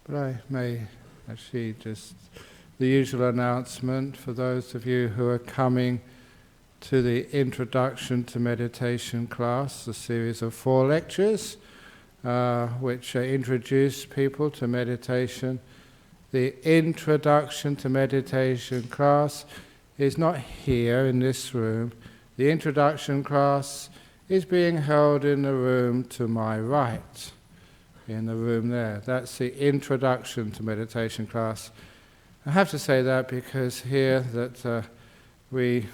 But I may actually just, the usual announcement for those of you who are coming to the Introduction to Meditation class, a series of 4 lectures which introduce people to meditation. The Introduction to Meditation class is not here in this room. The introduction class is being held in the room to my right, in the room there. That's the Introduction to Meditation class. I have to say that because here that we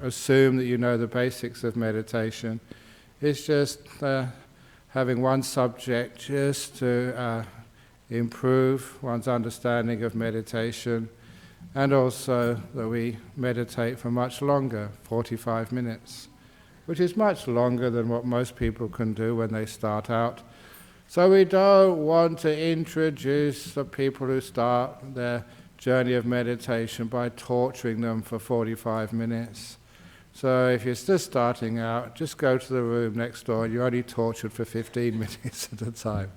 assume that you know the basics of meditation. It's just having one subject just to improve one's understanding of meditation, and also that we meditate for much longer, 45 minutes, which is much longer than what most people can do when they start out. So we don't want to introduce the people who start their journey of meditation by torturing them for 45 minutes. So if you're just starting out, just go to the room next door and you're only tortured for 15 minutes at a time.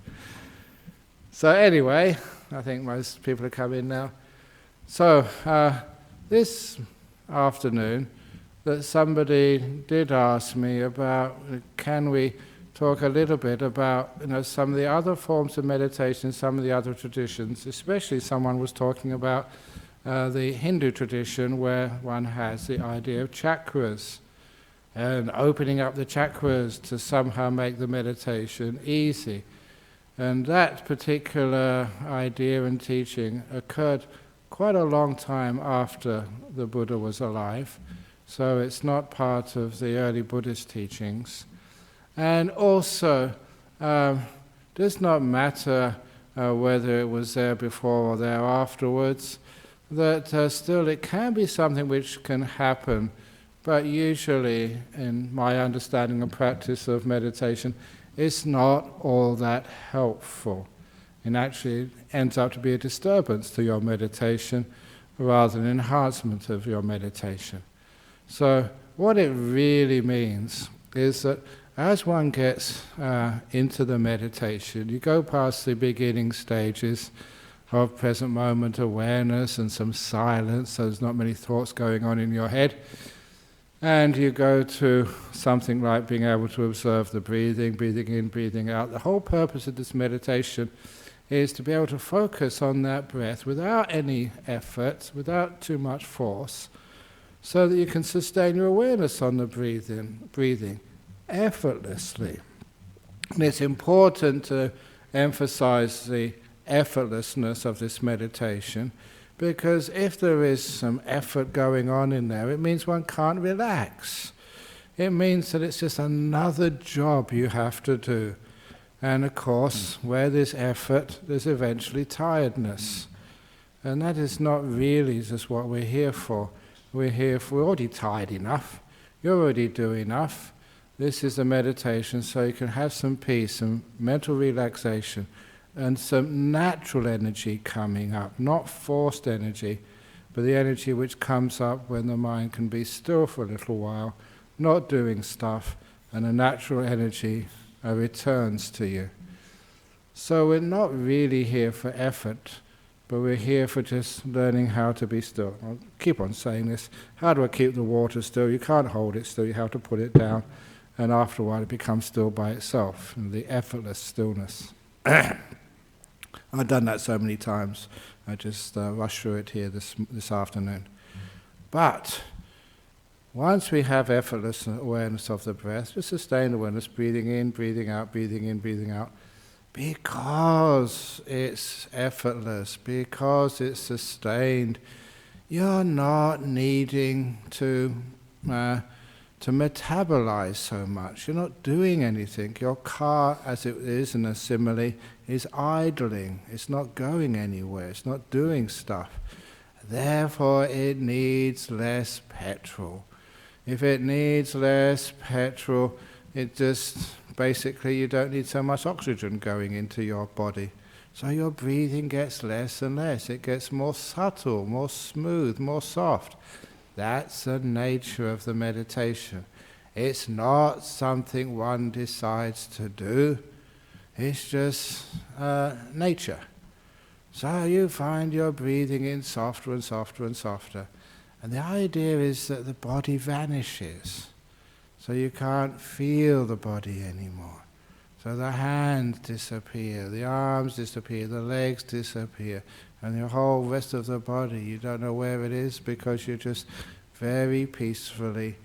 So anyway, I think most people have come in now. So this afternoon, that somebody did ask me about, can we talk a little bit about some of the other forms of meditation, some of the other traditions, especially someone was talking about the Hindu tradition where one has the idea of chakras and opening up the chakras to somehow make the meditation easy. And that particular idea and teaching occurred quite a long time after the Buddha was alive, so it's not part of the early Buddhist teachings. And also, does not matter whether it was there before or there afterwards, that still it can be something which can happen, but usually, in my understanding and practice of meditation, it's not all that helpful. And actually it ends up to be a disturbance to your meditation rather than enhancement of your meditation. So what it really means is that as one gets into the meditation, you go past the beginning stages of present moment awareness and some silence, so there's not many thoughts going on in your head, and you go to something like being able to observe the breathing, breathing in, breathing out. The whole purpose of this meditation is to be able to focus on that breath without any effort, without too much force, so that you can sustain your awareness on the breathing effortlessly. And it's important to emphasize the effortlessness of this meditation, because if there is some effort going on in there, it means one can't relax. It means that it's just another job you have to do. And of course, where there's effort, there's eventually tiredness. And that is not really just what we're here for. We're already tired enough. You're already doing enough. This is a meditation so you can have some peace, some mental relaxation, and some natural energy coming up, not forced energy, but the energy which comes up when the mind can be still for a little while, not doing stuff, and a natural energy returns to you. So we're not really here for effort, but we're here for just learning how to be still. I'll keep on saying this. How do I keep the water still? You can't hold it still, you have to put it down, and after a while it becomes still by itself, the effortless stillness. I've done that so many times, I just rushed through it here this afternoon. But once we have effortless awareness of the breath, just sustained awareness, breathing in, breathing out, breathing in, breathing out, because it's effortless, because it's sustained, you're not needing to metabolize so much. You're not doing anything. Your car, as it is in a simile, is idling. It's not going anywhere. It's not doing stuff. Therefore, it needs less petrol. If it needs less petrol, it just basically you don't need so much oxygen going into your body. So your breathing gets less and less. It gets more subtle, more smooth, more soft. That's the nature of the meditation. It's not something one decides to do. It's just nature. So you find you're breathing in softer and softer and softer. And the idea is that the body vanishes. So you can't feel the body anymore. So the hands disappear, the arms disappear, the legs disappear, and the whole rest of the body, you don't know where it is because you're just very peacefully,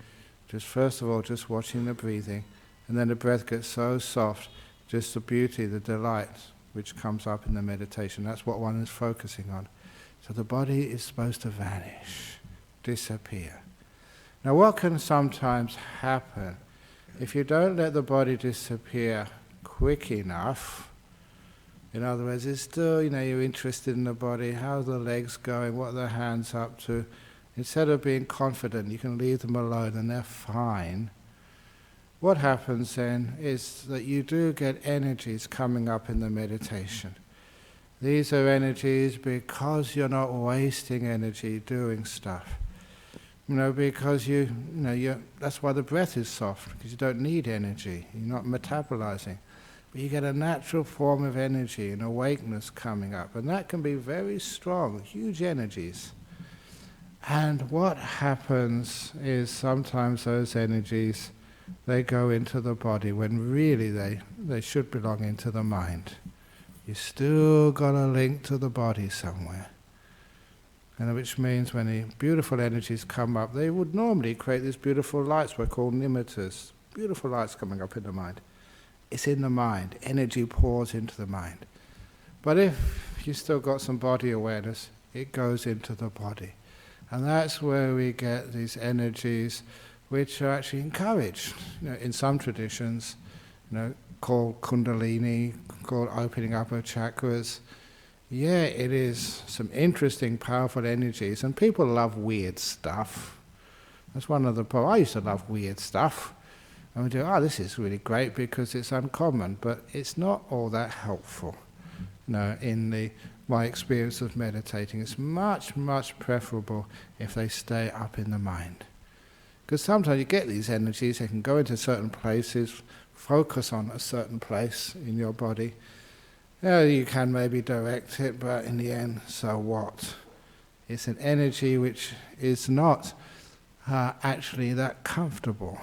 just first of all, just watching the breathing, and then the breath gets so soft, just the beauty, the delight, which comes up in the meditation. That's what one is focusing on. So the body is supposed to vanish, disappear. Now what can sometimes happen if you don't let the body disappear quick enough? In other words, it's still, you're interested in the body, how are the legs going, what are the hands up to. Instead of being confident, you can leave them alone and they're fine. What happens then is that you do get energies coming up in the meditation. These are energies because you're not wasting energy doing stuff. Because that's why the breath is soft, because you don't need energy, you're not metabolizing. But you get a natural form of energy and awakeness coming up, and that can be very strong, huge energies. And what happens is sometimes those energies, they go into the body when really they should belong into the mind. You still got a link to the body somewhere. And which means when the beautiful energies come up, they would normally create these beautiful lights we're called nimittas. Beautiful lights coming up in the mind. It's in the mind. Energy pours into the mind. But if you still got some body awareness, it goes into the body. And that's where we get these energies which are actually encouraged. In some traditions, called kundalini, called opening up of chakras. Yeah, it is some interesting, powerful energies, and people love weird stuff. That's one of the problems. I used to love weird stuff. And we do, this is really great because it's uncommon, but it's not all that helpful. In my experience of meditating, it's much, much preferable if they stay up in the mind. Because sometimes you get these energies, they can go into certain places, focus on a certain place in your body. You can maybe direct it, but in the end, so what? It's an energy which is not actually that comfortable.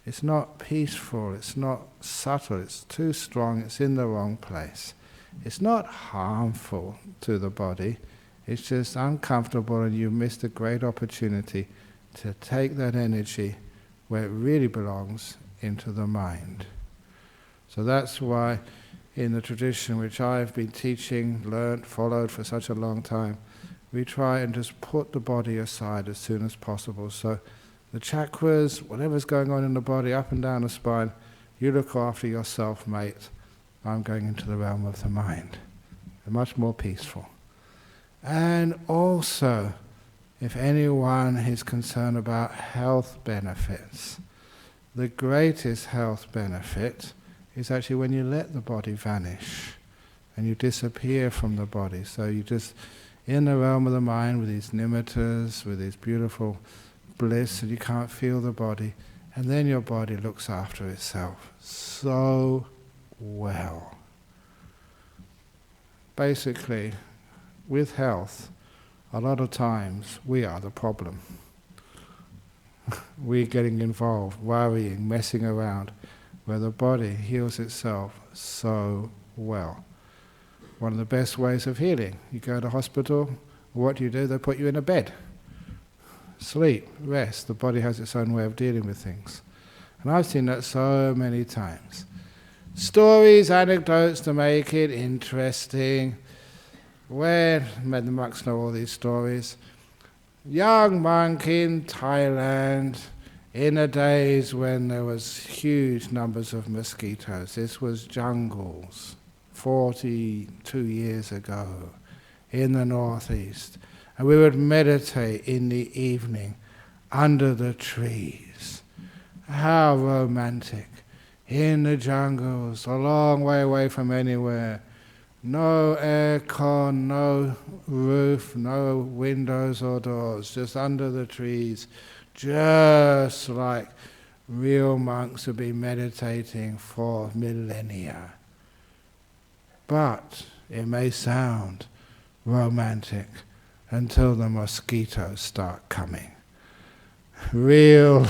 It's not peaceful, it's not subtle, it's too strong, it's in the wrong place. It's not harmful to the body, it's just uncomfortable, and you missed a great opportunity to take that energy where it really belongs, into the mind. So that's why in the tradition which I've been teaching, learnt, followed for such a long time, we try and just put the body aside as soon as possible. So the chakras, whatever's going on in the body, up and down the spine, you look after yourself, mate. I'm going into the realm of the mind. They're much more peaceful. And also, if anyone is concerned about health benefits, the greatest health benefit is actually when you let the body vanish and you disappear from the body. So you just, in the realm of the mind with these nimittas, with these beautiful bliss, and you can't feel the body, and then your body looks after itself so well. Basically, with health, a lot of times we are the problem. We're getting involved, worrying, messing around, where the body heals itself so well. One of the best ways of healing, you go to hospital, what do? They put you in a bed. Sleep, rest, the body has its own way of dealing with things. And I've seen that so many times. Stories, anecdotes to make it interesting. Where, the monks know all these stories. Young monk in Thailand, in the days when there was huge numbers of mosquitoes. This was jungles, 42 years ago, in the northeast. And we would meditate in the evening, under the trees. How romantic. In the jungles, a long way away from anywhere. No aircon, no roof, no windows or doors, just under the trees, just like real monks have been meditating for millennia. But It may sound romantic until the mosquitoes start coming. Real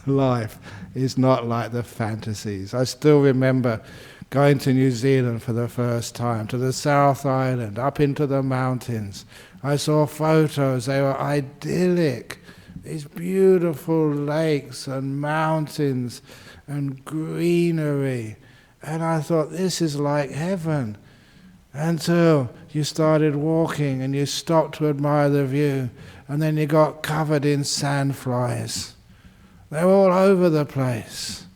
life is not like the fantasies. I still remember going to New Zealand for the first time, to the South Island, up into the mountains. I saw photos, they were idyllic. These beautiful lakes and mountains and greenery. And I thought, this is like heaven. Until you started walking and you stopped to admire the view, and then you got covered in sandflies. They were all over the place.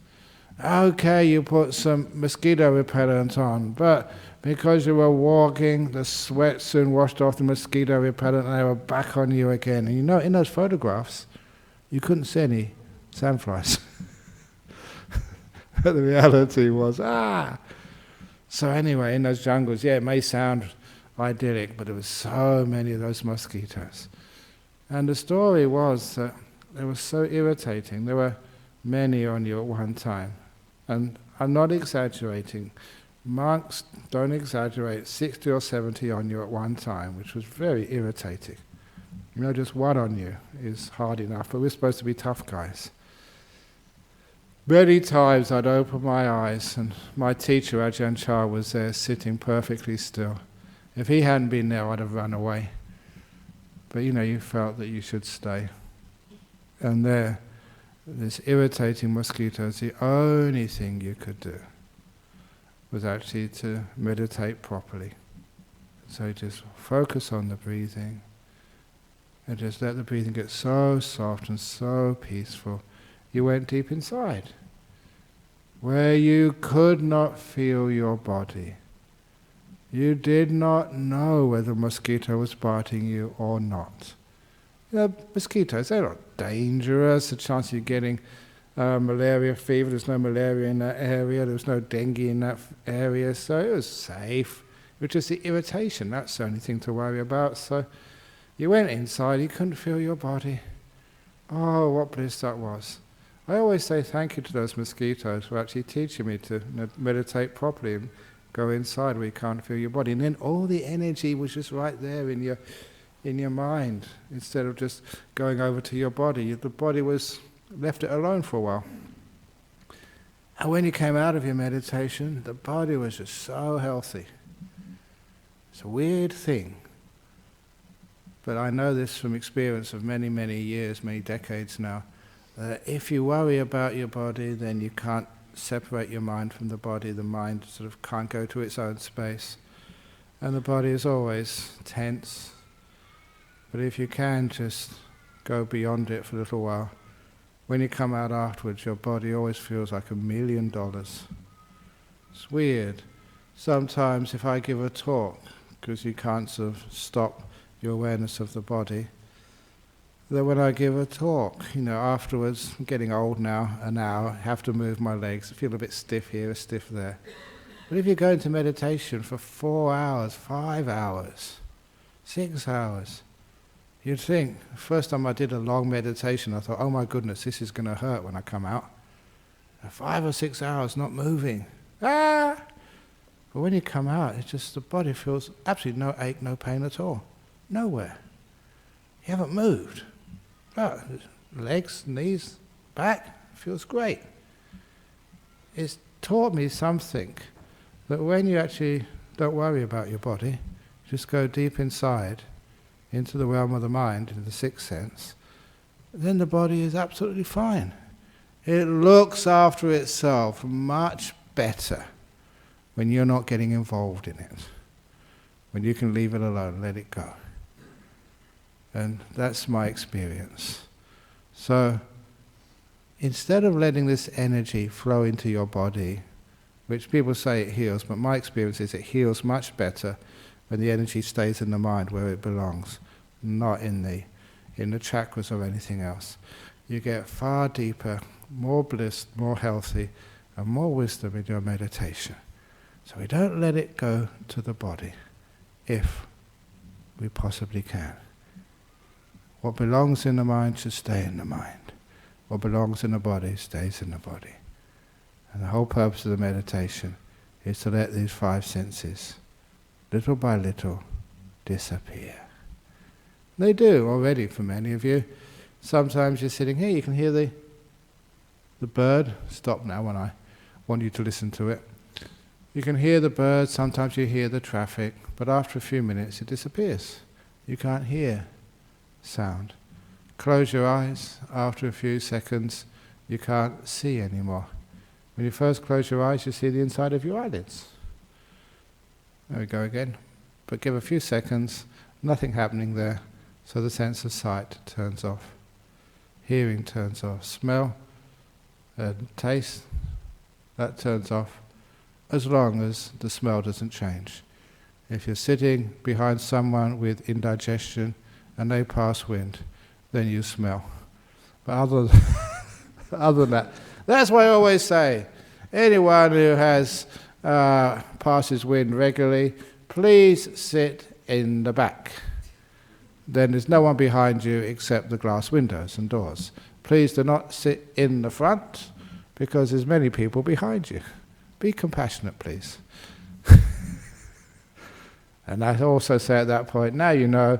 Okay, you put some mosquito repellent on, but because you were walking, the sweat soon washed off the mosquito repellent and they were back on you again. And you know, in those photographs, you couldn't see any sandflies. But the reality was, So anyway, in those jungles, yeah, it may sound idyllic, but there were so many of those mosquitoes. And the story was that they were so irritating. There were many on you at one time. And I'm not exaggerating. Monks don't exaggerate, 60 or 70 on you at one time, which was very irritating. You know, just one on you is hard enough, but we're supposed to be tough guys. Many times I'd open my eyes and my teacher, Ajahn Brahm, was there sitting perfectly still. If he hadn't been there, I'd have run away. But you know, you felt that you should stay. And there, this irritating mosquitoes, the only thing you could do was actually to meditate properly. So just focus on the breathing and just let the breathing get so soft and so peaceful. You went deep inside, where you could not feel your body. You did not know whether a mosquito was biting you or not. You know, mosquitoes, they're not dangerous. The chance of you getting malaria fever, there's no malaria in that area, there was no dengue in that area, so it was safe. It was just the irritation, that's the only thing to worry about. So you went inside, you couldn't feel your body. Oh, what bliss that was. I always say thank you to those mosquitoes for actually teaching me to meditate properly and go inside where you can't feel your body. And then all the energy was just right there in your mind, instead of just going over to your body. The body was left it alone for a while. And when you came out of your meditation, the body was just so healthy. It's a weird thing. But I know this from experience of many, many years, many decades now, that if you worry about your body, then you can't separate your mind from the body. The mind sort of can't go to its own space. And the body is always tense. But if you can just go beyond it for a little while, when you come out afterwards, your body always feels like $1 million. It's weird. Sometimes if I give a talk, because you can't sort of stop your awareness of the body, that when I give a talk, you know, afterwards, I'm getting old now, an hour, have to move my legs, I feel a bit stiff here, a stiff there. But if you go into meditation for 4 hours, 5 hours, 6 hours, you'd think, the first time I did a long meditation, I thought, oh my goodness, this is going to hurt when I come out. 5 or 6 hours not moving. But when you come out, it's just the body feels absolutely no ache, no pain at all. Nowhere. You haven't moved. Legs, knees, back, feels great. It's taught me something, that when you actually don't worry about your body, just go deep inside, into the realm of the mind, into the sixth sense, then the body is absolutely fine. It looks after itself much better when you're not getting involved in it, when you can leave it alone, let it go. And that's my experience. So instead of letting this energy flow into your body, which people say it heals, but my experience is it heals much better when the energy stays in the mind where it belongs, not in the chakras or anything else. You get far deeper, more bliss, more healthy, and more wisdom in your meditation. So we don't let it go to the body, if we possibly can. What belongs in the mind should stay in the mind. What belongs in the body stays in the body. And the whole purpose of the meditation is to let these 5 senses little by little, disappear. They do already for many of you. Sometimes you're sitting here, you can hear the bird. Stop now when I want you to listen to it. You can hear the bird, sometimes you hear the traffic, but after a few minutes it disappears. You can't hear sound. Close your eyes, after a few seconds you can't see anymore. When you first close your eyes, you see the inside of your eyelids. There we go again. But give a few seconds, nothing happening there, so the sense of sight turns off. Hearing turns off. Smell and taste, that turns off, as long as the smell doesn't change. If you're sitting behind someone with indigestion and they pass wind, then you smell. But other than that, that's why I always say, anyone who passes wind regularly, please sit in the back. Then there's no one behind you except the glass windows and doors. Please do not sit in the front, because there's many people behind you. Be compassionate, please. And I also say at that point, now you know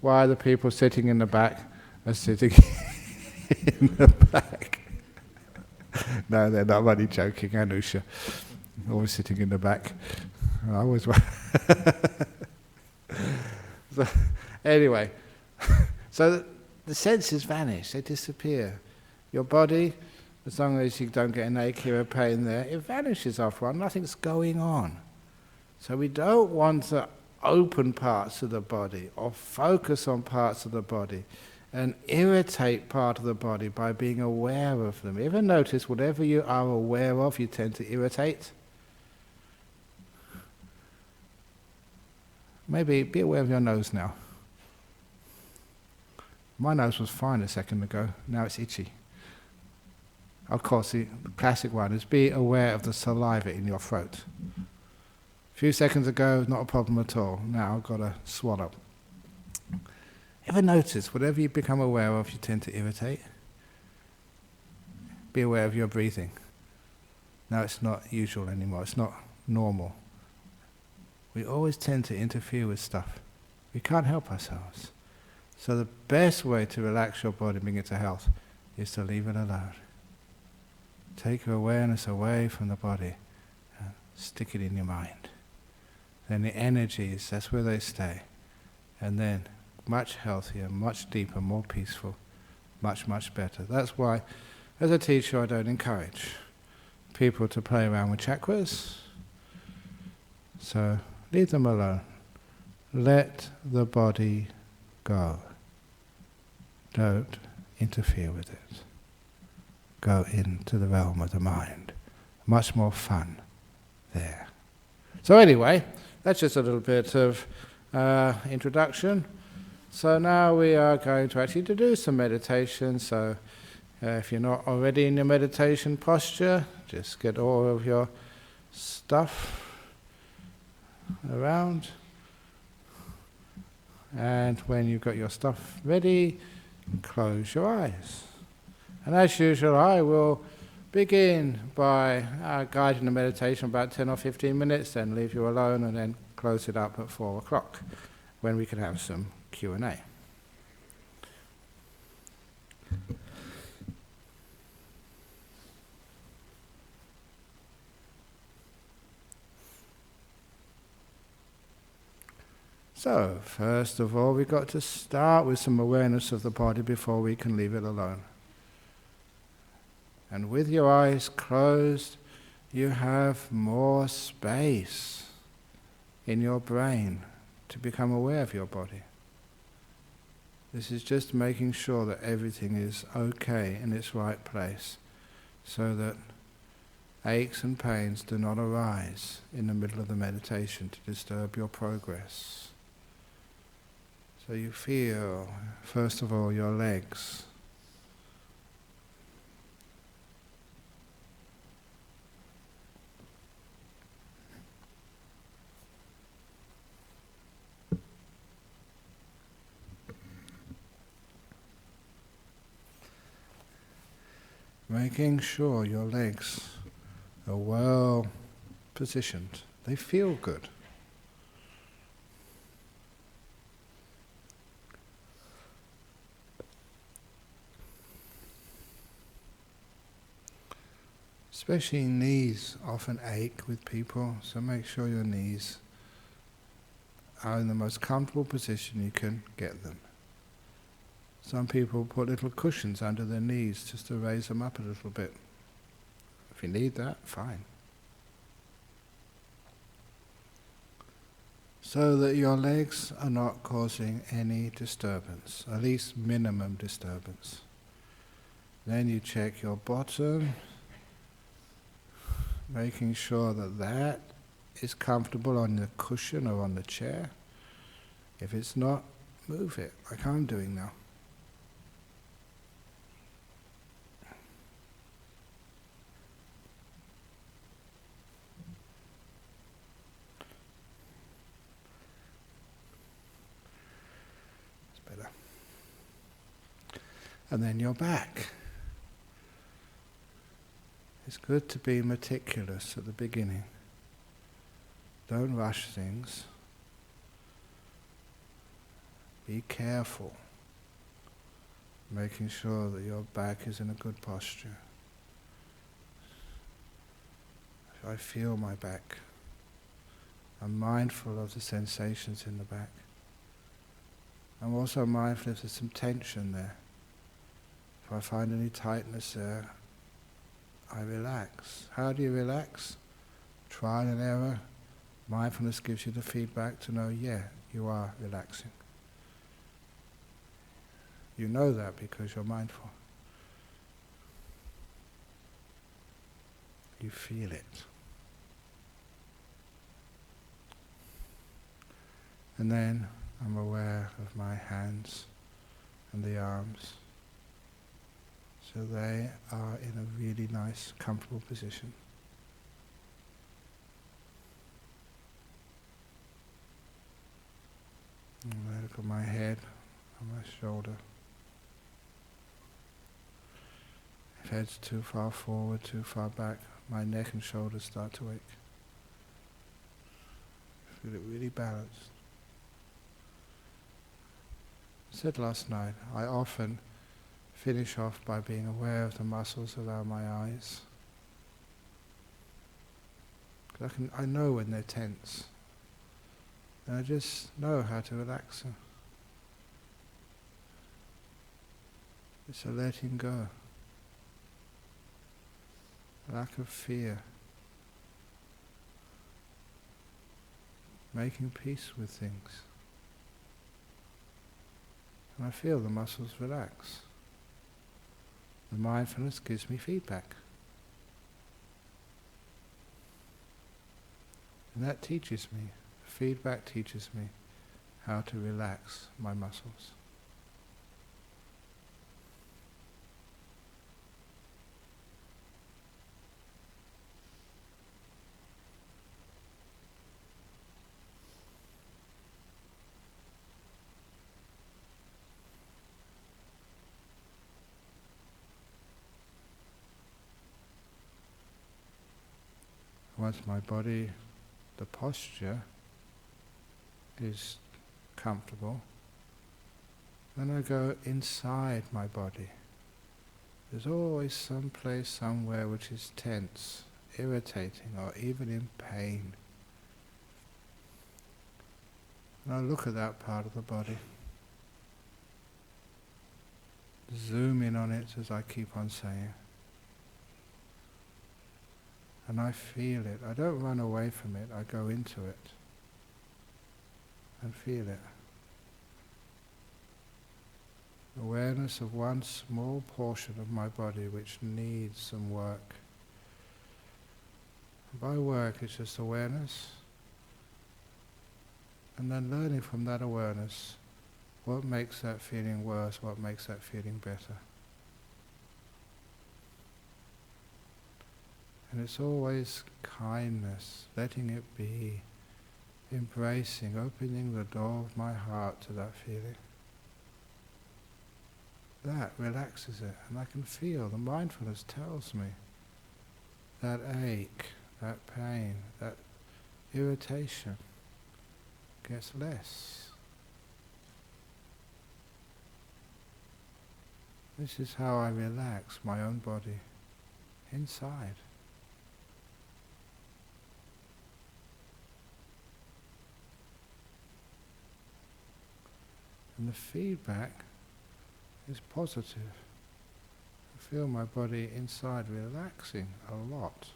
why the people sitting in the back are sitting in the back. No, they're not, I'm only joking, Anusha. Always sitting in the back. I always so, anyway, so the senses vanish, they disappear. Your body, as long as you don't get an ache or a pain there, it vanishes after a while, nothing's going on. So we don't want to open parts of the body or focus on parts of the body and irritate part of the body by being aware of them. You ever notice whatever you are aware of, you tend to irritate? Maybe be aware of your nose now. My nose was fine a second ago, now it's itchy. Of course, the classic one is be aware of the saliva in your throat. A few seconds ago, not a problem at all. Now I've got to swallow. Ever notice, whatever you become aware of, you tend to irritate? Be aware of your breathing. Now it's not usual anymore, it's not normal. We always tend to interfere with stuff. We can't help ourselves. So the best way to relax your body and bring it to health is to leave it alone. Take your awareness away from the body and stick it in your mind. Then the energies, that's where they stay. And then much healthier, much deeper, more peaceful, much, much better. That's why, as a teacher, I don't encourage people to play around with chakras. So leave them alone. Let the body go. Don't interfere with it. Go into the realm of the mind. Much more fun there. So anyway, that's just a little bit of introduction. So now we are going to actually do some meditation. So if you're not already in your meditation posture, just get all of your stuff around. And when you've got your stuff ready, close your eyes. And as usual, I will begin by guiding the meditation about 10 or 15 minutes, then leave you alone, and then close it up at 4 o'clock, when we can have some Q&A. So, first of all, we've got to start with some awareness of the body before we can leave it alone. And with your eyes closed, you have more space in your brain to become aware of your body. This is just making sure that everything is okay in its right place, so that aches and pains do not arise in the middle of the meditation to disturb your progress. So you feel, first of all, your legs. Making sure your legs are well positioned. They feel good. Especially knees often ache with people, so make sure your knees are in the most comfortable position you can get them. Some people put little cushions under their knees just to raise them up a little bit. If you need that, fine. So that your legs are not causing any disturbance, at least minimum disturbance. Then you check your bottom, making sure that that is comfortable on the cushion or on the chair. If it's not, move it, like I'm doing now. It's better. And then your back. It's good to be meticulous at the beginning. Don't rush things. Be careful, making sure that your back is in a good posture. I feel my back. I'm mindful of the sensations in the back. I'm also mindful if there's some tension there. If I find any tightness there, I relax. How do you relax? Trial and error. Mindfulness gives you the feedback to know, yeah, you are relaxing. You know that because you're mindful. You feel it. And then I'm aware of my hands and the arms. So they are in a really nice, comfortable position. And I look at my head and my shoulder. If head's too far forward, too far back, my neck and shoulders start to ache. Feel it really balanced. I said last night, I often finish off by being aware of the muscles around my eyes. I know when they're tense. And I just know how to relax them. It's a letting go. A lack of fear. Making peace with things. And I feel the muscles relax. The mindfulness gives me feedback. And that teaches me, feedback teaches me how to relax my muscles. Once my body, the posture is comfortable, then I go inside my body. There's always some place somewhere which is tense, irritating, or even in pain. And I look at that part of the body. Zoom in on it as I keep on saying. And I feel it. I don't run away from it, I go into it and feel it. Awareness of one small portion of my body which needs some work. By work it's just awareness, and then learning from that awareness what makes that feeling worse, what makes that feeling better. And it's always kindness, letting it be, embracing, opening the door of my heart to that feeling. That relaxes it, and I can feel, the mindfulness tells me, that ache, that pain, that irritation gets less. This is how I relax my own body, inside. And the feedback is positive. I feel my body inside relaxing a lot.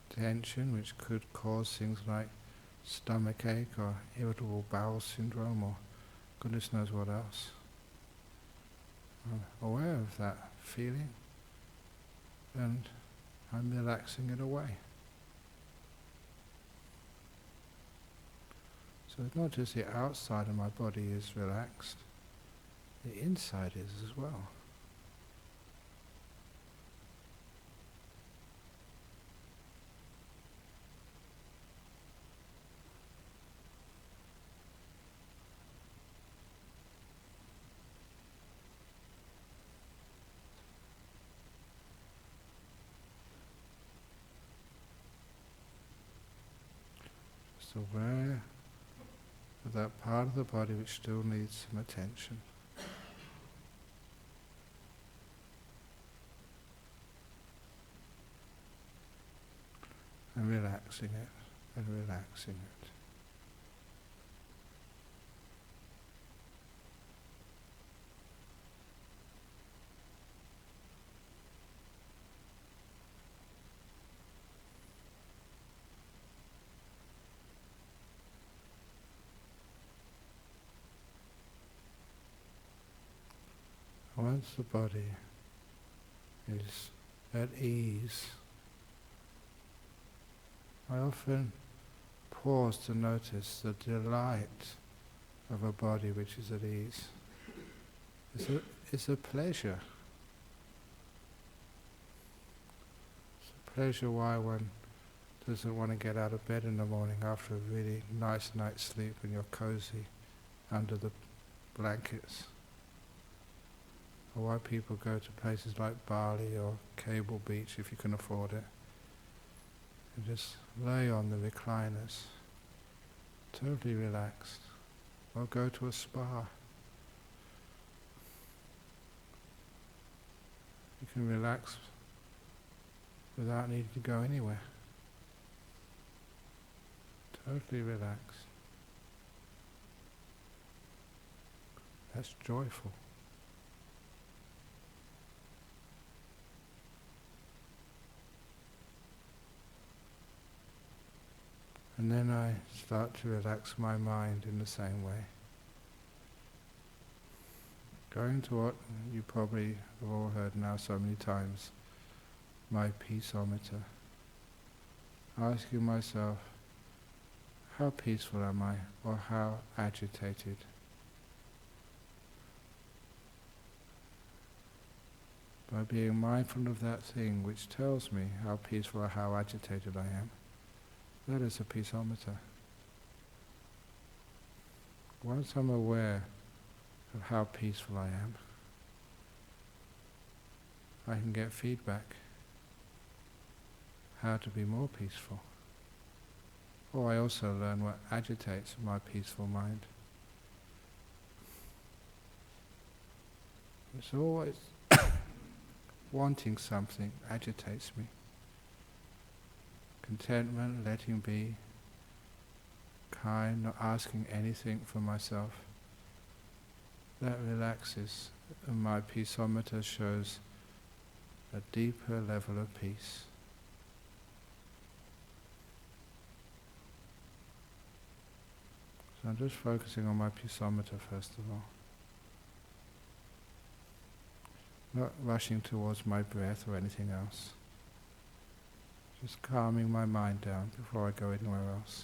Tension, which could cause things like stomachache or irritable bowel syndrome or goodness knows what else. I'm aware of that feeling and I'm relaxing it away. So it's not just the outside of my body is relaxed, the inside is as well. Just aware of that part of the body which still needs some attention. And relaxing it, and relaxing it. Once the body is at ease, I often pause to notice the delight of a body which is at ease. It's a pleasure. It's a pleasure why one doesn't want to get out of bed in the morning after a really nice night's sleep and you're cozy under the blankets. Or why people go to places like Bali or Cable Beach if you can afford it. And just lay on the recliners, totally relaxed. Or go to a spa. You can relax without needing to go anywhere. Totally relaxed. That's joyful. And then I start to relax my mind in the same way. Going to what you probably have all heard now so many times, my peaceometer. Asking myself, how peaceful am I, or how agitated? By being mindful of that thing which tells me how peaceful or how agitated I am, that is a peaceometer. Once I'm aware of how peaceful I am, I can get feedback how to be more peaceful. Or I also learn what agitates my peaceful mind. It's always wanting something agitates me. Contentment, letting be, kind, not asking anything for myself. That relaxes, and my peaceometer shows a deeper level of peace. So I'm just focusing on my peaceometer first of all. Not rushing towards my breath or anything else. Just calming my mind down before I go anywhere else.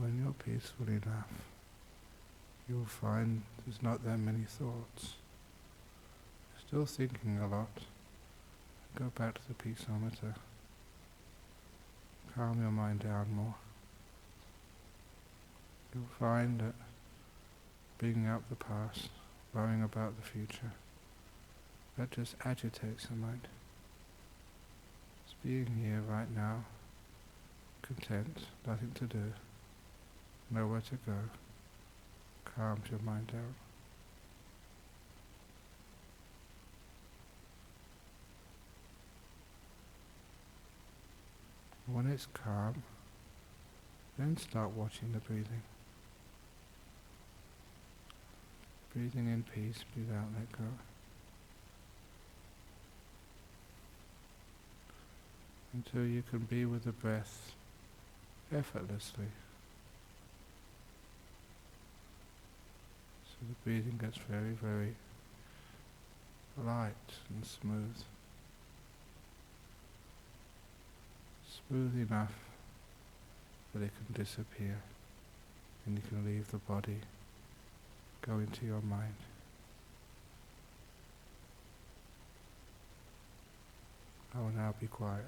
When you're peaceful enough, you'll find there's not that many thoughts. Still thinking a lot. Go back to the peaceometer. Calm your mind down more. You'll find that bringing up the past, worrying about the future, that just agitates the mind. Just being here right now, content, nothing to do, nowhere to go, calms your mind down. When it's calm, then start watching the breathing. Breathing in peace, breathe out, let go. Until you can be with the breath effortlessly. So the breathing gets very, very light and smooth. Smooth enough that it can disappear and you can leave the body, go into your mind. I will now be quiet.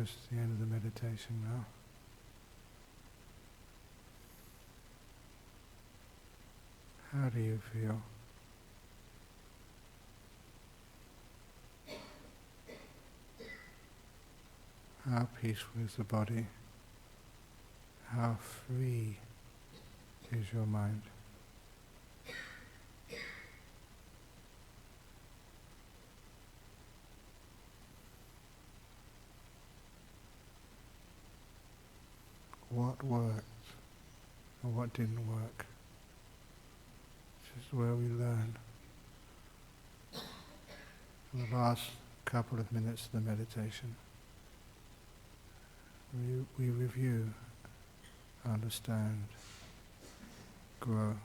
close to the end of the meditation now. How do you feel? How peaceful is the body? How free is your mind? What worked or what didn't work? This is where we learn. In the last couple of minutes of the meditation, we review, understand, grow.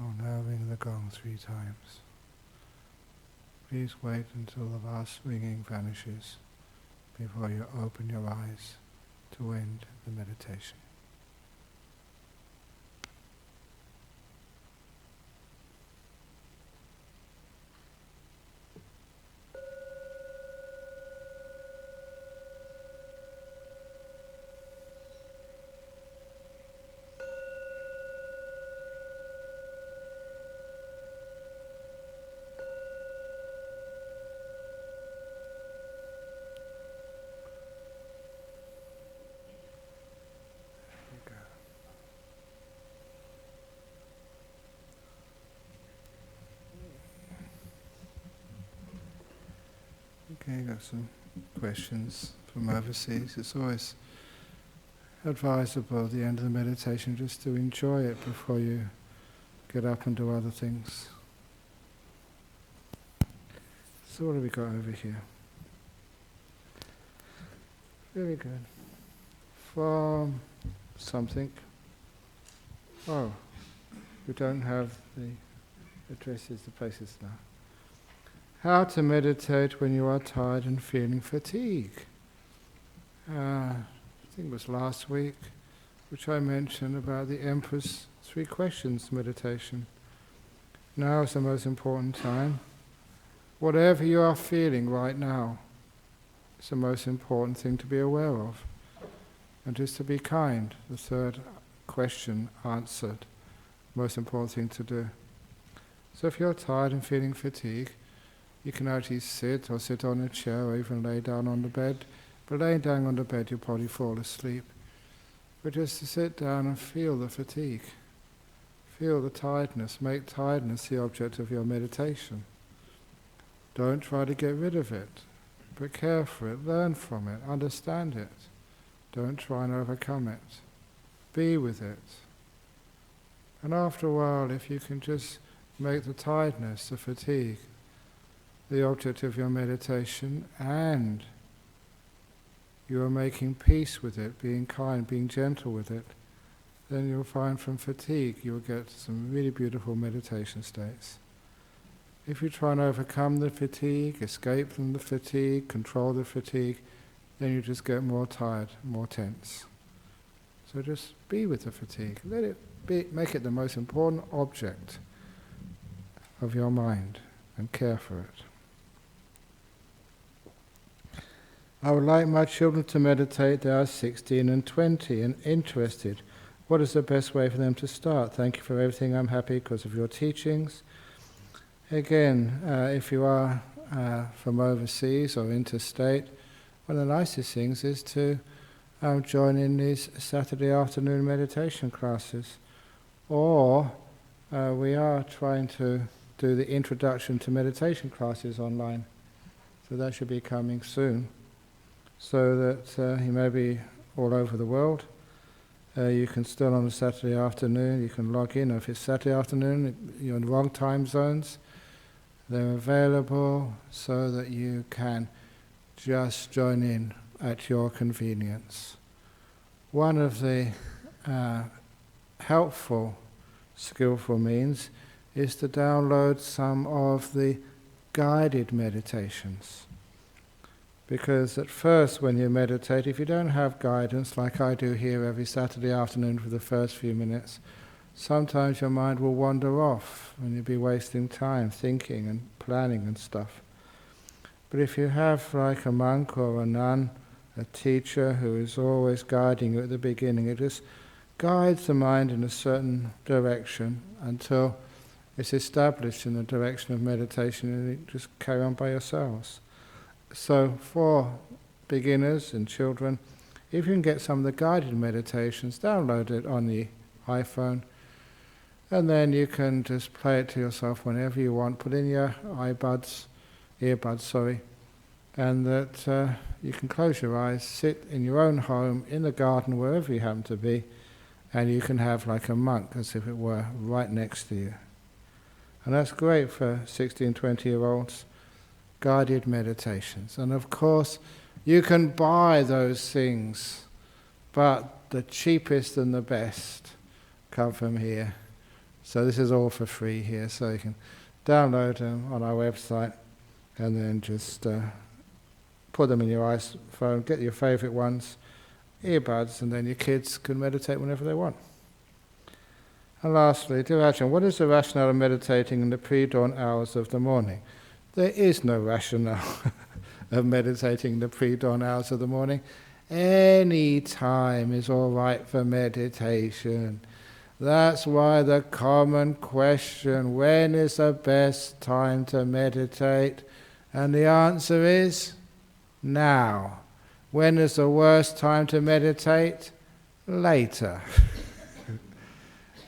I'll now ring the gong 3 times. Please wait until the last ringing vanishes before you open your eyes to end the meditation. Okay, got some questions from overseas. It's always advisable at the end of the meditation just to enjoy it before you get up and do other things. So what have we got over here? Very good. From something. Oh, we don't have the addresses, the places now. How to meditate when you are tired and feeling fatigue. I think it was last week, which I mentioned about the Emperor's 3 questions meditation. Now is the most important time. Whatever you are feeling right now, it's the most important thing to be aware of. And just to be kind, the 3rd question answered, most important thing to do. So if you're tired and feeling fatigue, you can actually sit on a chair or even lay down on the bed. But laying down on the bed, you'll probably fall asleep. But just to sit down and feel the fatigue. Feel the tiredness. Make tiredness the object of your meditation. Don't try to get rid of it, but care for it, learn from it, understand it. Don't try and overcome it. Be with it. And after a while, if you can just make the tiredness, the fatigue, the object of your meditation, and you are making peace with it, being kind, being gentle with it, then you'll find from fatigue you'll get some really beautiful meditation states. If you try and overcome the fatigue, escape from the fatigue, control the fatigue, then you just get more tired, more tense. So just be with the fatigue. Let it be, make it the most important object of your mind and care for it. I would like my children to meditate. They are 16 and 20 and interested. What is the best way for them to start? Thank you for everything. I'm happy because of your teachings. Again, if you are from overseas or interstate, one of the nicest things is to join in these Saturday afternoon meditation classes. Or we are trying to do the introduction to meditation classes online. So that should be coming soon. So that you may be all over the world. You can still on a Saturday afternoon, you can log in. If it's Saturday afternoon, you're in the wrong time zones. They're available so that you can just join in at your convenience. one of the helpful, skillful means is to download some of the guided meditations. Because at first when you meditate, if you don't have guidance, like I do here every Saturday afternoon for the first few minutes, sometimes your mind will wander off and you'll be wasting time thinking and planning and stuff. But if you have like a monk or a nun, a teacher who is always guiding you at the beginning, it just guides the mind in a certain direction until it's established in the direction of meditation, and you just carry on by yourselves. So for beginners and children, if you can get some of the guided meditations, download it on the iPhone, and then you can just play it to yourself whenever you want. Put in your earbuds, and that you can close your eyes, sit in your own home, in the garden, wherever you happen to be, and you can have like a monk, as if it were right next to you. And that's great for 16, 20-year-olds. Guided meditations. And of course, you can buy those things, but the cheapest and the best come from here. So this is all for free here, so you can download them on our website and then just put them in your iPhone, get your favorite ones, earbuds, and then your kids can meditate whenever they want. And lastly, dear Ajahn, what is the rationale of meditating in the pre-dawn hours of the morning? There is no rationale of meditating in the pre-dawn hours of the morning. Any time is all right for meditation. That's why the common question, when is the best time to meditate? And the answer is, now. When is the worst time to meditate? Later.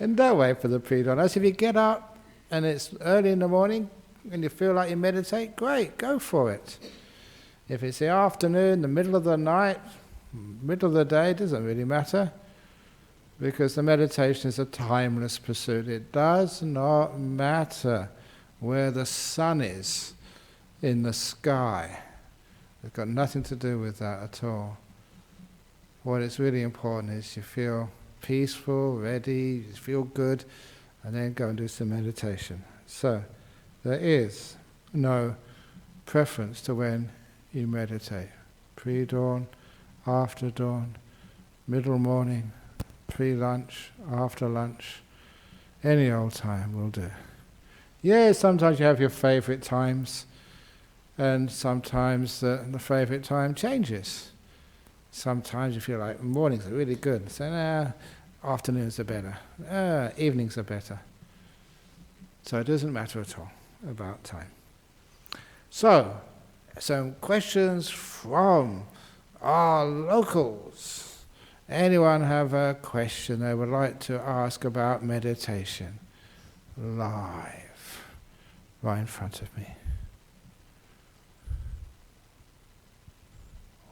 And don't wait for the pre-dawn. As if you get up and it's early in the morning, and you feel like you meditate, great, go for it. If it's the afternoon, the middle of the night, middle of the day, it doesn't really matter, because the meditation is a timeless pursuit. It does not matter where the sun is in the sky. It's got nothing to do with that at all. What is really important is you feel peaceful, ready, you feel good, and then go and do some meditation. So, there is no preference to when you meditate. Pre-dawn, after dawn, middle morning, pre-lunch, after lunch, any old time will do. Yeah, sometimes you have your favorite times, and sometimes the favorite time changes. Sometimes you feel like mornings are really good, so afternoons are better, evenings are better. So it doesn't matter at all about time. So, some questions from our locals. Anyone have a question they would like to ask about meditation? Live, right in front of me.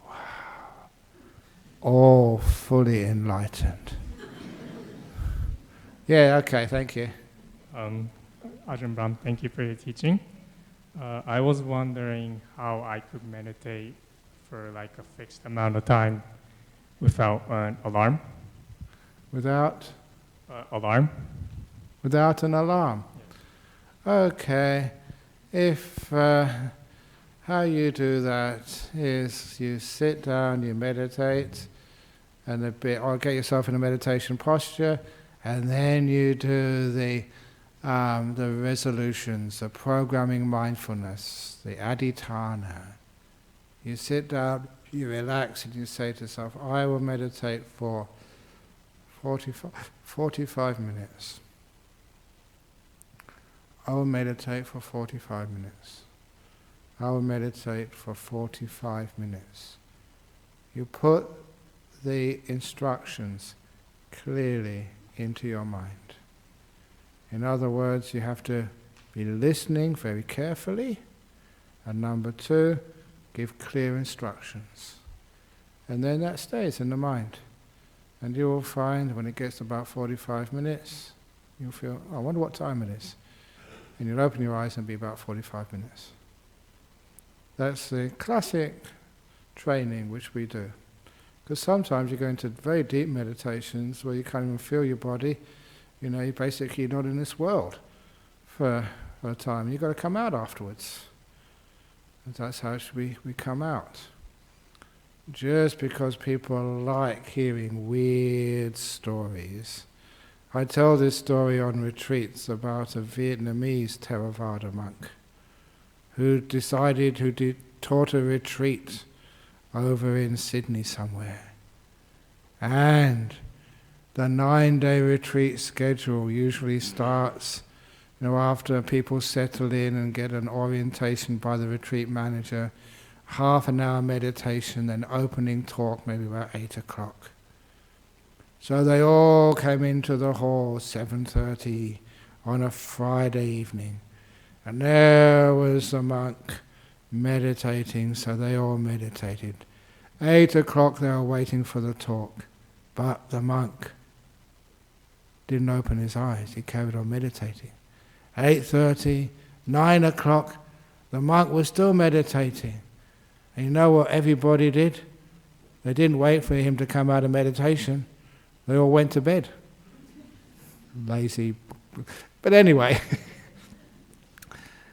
Wow. All fully enlightened. Yeah, okay, thank you. Ajahn Brahm, thank you for your teaching. I was wondering how I could meditate for like a fixed amount of time without an alarm. Without? Alarm. Without an alarm? Yes. Okay. If how you do that is you sit down, you meditate, and or get yourself in a meditation posture, and then you do the resolutions, the programming mindfulness, the adhitthana. You sit down, you relax, and you say to yourself, I will meditate for 45 minutes. I will meditate for 45 minutes. I will meditate for 45 minutes. You put the instructions clearly into your mind. In other words, you have to be listening very carefully, and number two, give clear instructions. And then that stays in the mind. And you will find when it gets to about 45 minutes, you'll feel, I wonder what time it is. And you'll open your eyes and be about 45 minutes. That's the classic training which we do. Because sometimes you go into very deep meditations where you can't even feel your body. You're basically not in this world for a time. You've got to come out afterwards. And that's how we come out. Just because people like hearing weird stories. I tell this story on retreats about a Vietnamese Theravada monk who taught a retreat over in Sydney somewhere. And the 9-day retreat schedule usually starts, after people settle in and get an orientation by the retreat manager, half an hour meditation, then opening talk, maybe about 8 o'clock. So they all came into the hall 7:30 on a Friday evening. And there was the monk meditating, so they all meditated. 8 o'clock they were waiting for the talk, but the monk didn't open his eyes, he carried on meditating. 8:30, 9 o'clock, the monk was still meditating. And you know what everybody did? They didn't wait for him to come out of meditation, they all went to bed. Lazy. But anyway,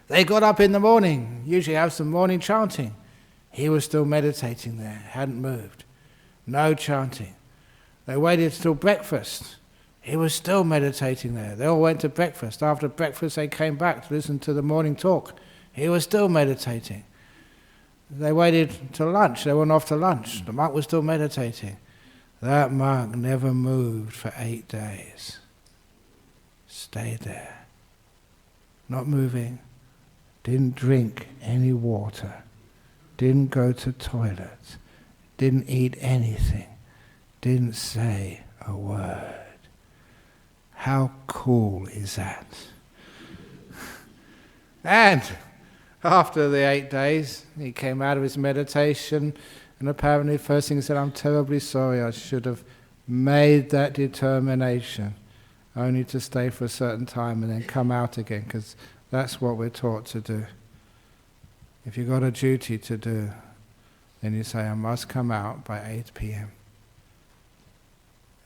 they got up in the morning, usually have some morning chanting. He was still meditating there, hadn't moved. No chanting. They waited till breakfast. He was still meditating there. They all went to breakfast. After breakfast they came back to listen to the morning talk. He was still meditating. They waited till lunch. They went off to lunch. The monk was still meditating. That monk never moved for 8 days. Stayed there. Not moving. Didn't drink any water. Didn't go to toilet. Didn't eat anything. Didn't say a word. How cool is that? And after the 8 days, he came out of his meditation, and apparently the first thing he said, I'm terribly sorry, I should have made that determination only to stay for a certain time and then come out again, because that's what we're taught to do. If you've got a duty to do, then you say, I must come out by 8 p.m.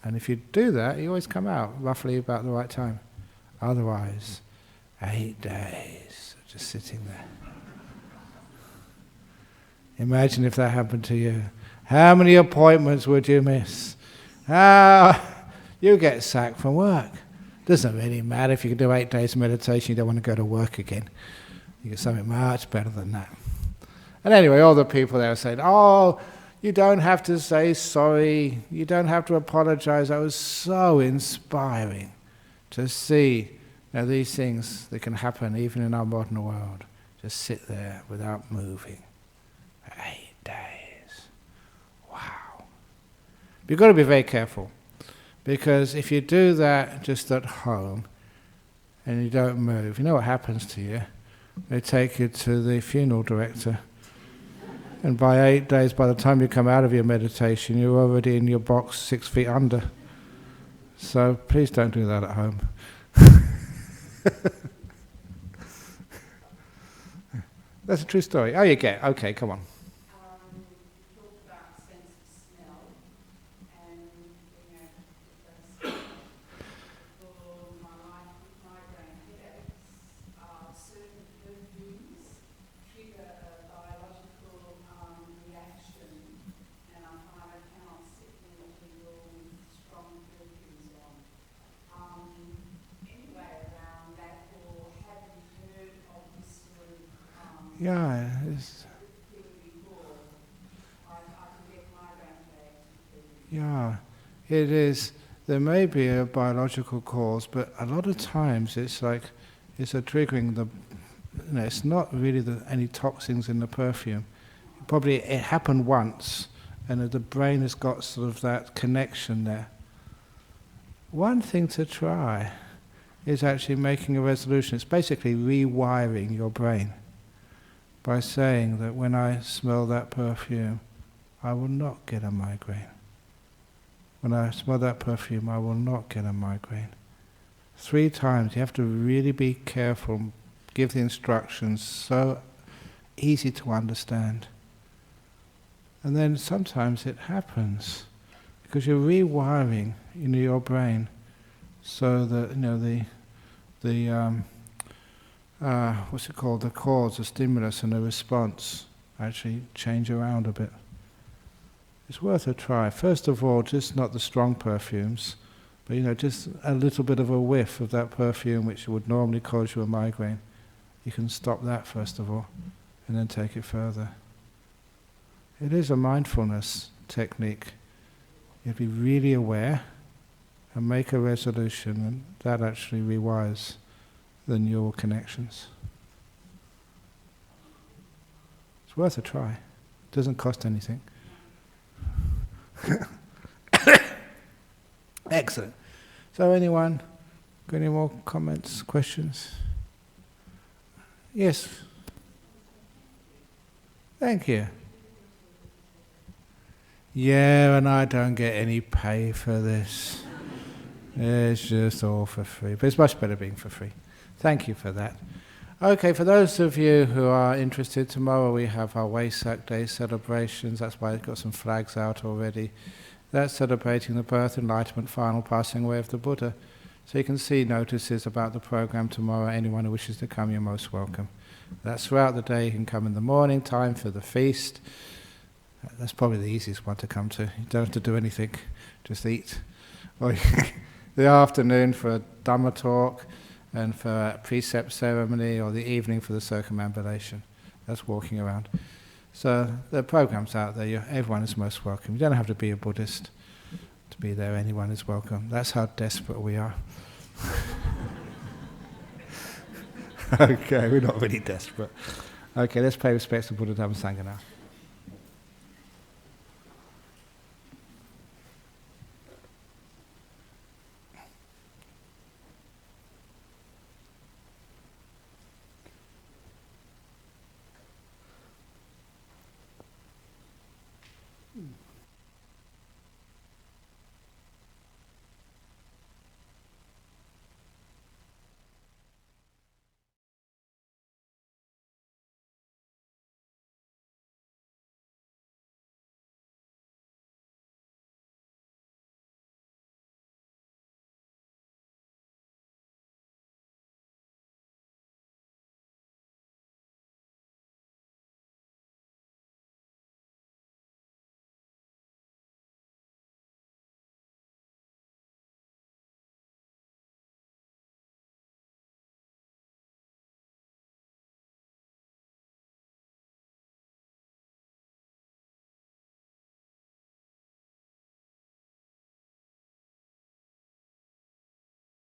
And if you do that, you always come out roughly about the right time. Otherwise, 8 days of just sitting there. Imagine if that happened to you. How many appointments would you miss? You get sacked from work. Doesn't really matter if you can do 8 days of meditation, you don't want to go to work again. You get something much better than that. And anyway, all the people there said, you don't have to say sorry, you don't have to apologize. That was so inspiring to see these things that can happen even in our modern world. Just sit there without moving for 8 days. Wow. You've got to be very careful, because if you do that just at home and you don't move, you know what happens to you? They take you to the funeral director. And by 8 days, by the time you come out of your meditation, you're already in your box 6 feet under. So please don't do that at home. That's a true story. Oh, you get. Okay, come on. You talked about sense of smell and being able to for my migraine headaches, certain perfumes trigger a biological reaction, and I find I cannot sit in a room with strong perfumes on. Anyway, around that, or have you heard of this sort of Yeah. Yeah, it is. There may be a biological cause, but a lot of times it's a triggering. It's not really any toxins in the perfume. Probably it happened once, and the brain has got sort of that connection there. One thing to try is actually making a resolution. It's basically rewiring your brain by saying that when I smell that perfume, I will not get a migraine. When I smell that perfume, I will not get a migraine. 3 times. You have to really be careful, give the instructions so easy to understand. And then sometimes it happens because you're rewiring your brain so that the what's it called? The cause, the stimulus, and the response actually change around a bit. It's worth a try. First of all, just not the strong perfumes, but just a little bit of a whiff of that perfume which would normally cause you a migraine. You can stop that first of all, and then take it further. It is a mindfulness technique. You'll be really aware and make a resolution, and that actually rewires the neural connections. It's worth a try. It doesn't cost anything. Excellent. So anyone got any more comments, questions? Yes. Thank you. Yeah, and I don't get any pay for this. It's just all for free. But it's much better being for free. Thank you for that. Okay, for those of you who are interested, tomorrow we have our Wesak Day celebrations. That's why I've got some flags out already. That's celebrating the birth, enlightenment, final passing away of the Buddha. So you can see notices about the program tomorrow. Anyone who wishes to come, you're most welcome. That's throughout the day. You can come in the morning time for the feast. That's probably the easiest one to come to. You don't have to do anything, just eat. Or the afternoon for a Dhamma talk, and for a precept ceremony, or the evening for the circumambulation. That's walking around. So the program's out there. Everyone is most welcome. You don't have to be a Buddhist to be there. Anyone is welcome. That's how desperate we are. Okay, we're not really desperate. Okay, let's pay respects to Buddha, Dhamma, Sangha now.